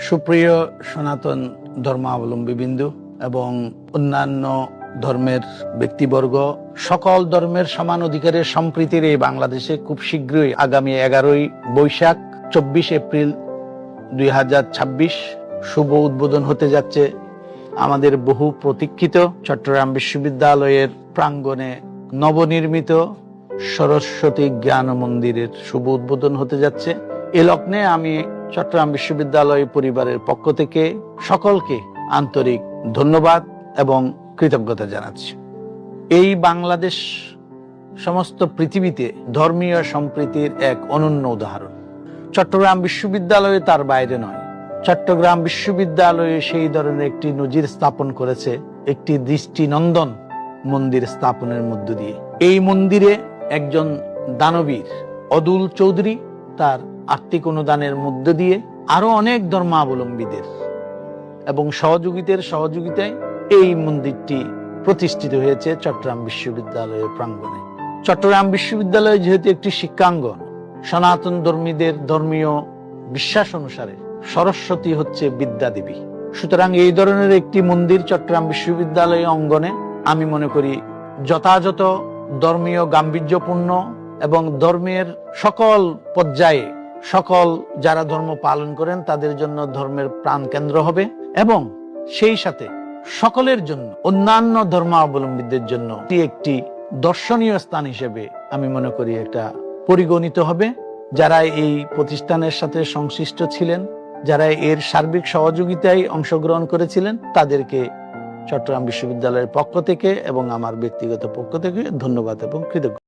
সুপ্রিয় সনাতন ধর্মাবলম্বীবৃন্দু এবং অন্যান্য ধর্মের ব্যক্তিবর্গ, সকল ধর্মের সমান অধিকারের সম্প্রীতির এই বাংলাদেশে খুব শীঘ্রই আগামী 11ই বৈশাখ 24 এপ্রিল 2026 শুভ উদ্বোধন হতে যাচ্ছে আমাদের বহু প্রতীক্ষিত চট্টগ্রাম বিশ্ববিদ্যালয়ের প্রাঙ্গণে নবনির্মিত সরস্বতী জ্ঞান মন্দিরের শুভ উদ্বোধন হতে যাচ্ছে। এ লগ্নে আমি চট্টগ্রাম বিশ্ববিদ্যালয় পরিবারের পক্ষ থেকে সকলকে আন্তরিক ধন্যবাদ এবং কৃতজ্ঞতা জানাচ্ছি। এই বাংলাদেশ সমস্ত পৃথিবীতে ধর্মীয় সম্প্রীতির এক অনন্য উদাহরণ। চট্টগ্রাম বিশ্ববিদ্যালয়ে তার বাইরে নয়। চট্টগ্রাম বিশ্ববিদ্যালয়ে সেই ধরনের একটি নজির স্থাপন করেছে একটি দৃষ্টিনন্দন মন্দির স্থাপনের মধ্য দিয়ে। এই মন্দিরে একজন দানবীর অদুল চৌধুরী তার আর্থিক অনুদানের মধ্য দিয়ে আরো অনেক ধর্মাবলম্বীদের এবং সহযোগিতায় এই মন্দিরটি প্রতিষ্ঠিত হয়েছে চট্টগ্রাম বিশ্ববিদ্যালয়ের প্রাঙ্গণে। চট্টগ্রাম বিশ্ববিদ্যালয় যেহেতু একটি শিক্ষাঙ্গন, সনাতন ধর্মীদের ধর্মীয় বিশ্বাস অনুসারে সরস্বতী হচ্ছে বিদ্যা দেবী। সুতরাং এই ধরনের একটি মন্দির চট্টগ্রাম বিশ্ববিদ্যালয় অঙ্গনে আমি মনে করি যথাযথ ধর্মীয় গাম্ভীর্যপূর্ণ এবং ধর্মের সকল পর্যায়ে সকল যারা ধর্ম পালন করেন তাদের জন্য ধর্মের প্রাণ কেন্দ্র হবে এবং সেই সাথে সকলের জন্য অন্যান্য ধর্মাবলম্বীদের জন্য একটি দর্শনীয় স্থান হিসেবে আমি মনে করি এটা পরিগণিত হবে। যারা এই প্রতিষ্ঠানের সাথে সংশ্লিষ্ট ছিলেন, যারা এর সার্বিক সহযোগিতায় অংশগ্রহণ করেছিলেন, তাদেরকে চট্টগ্রাম বিশ্ববিদ্যালয়ের পক্ষ থেকে এবং আমার ব্যক্তিগত পক্ষ থেকে ধন্যবাদ এবং কৃতজ্ঞতা।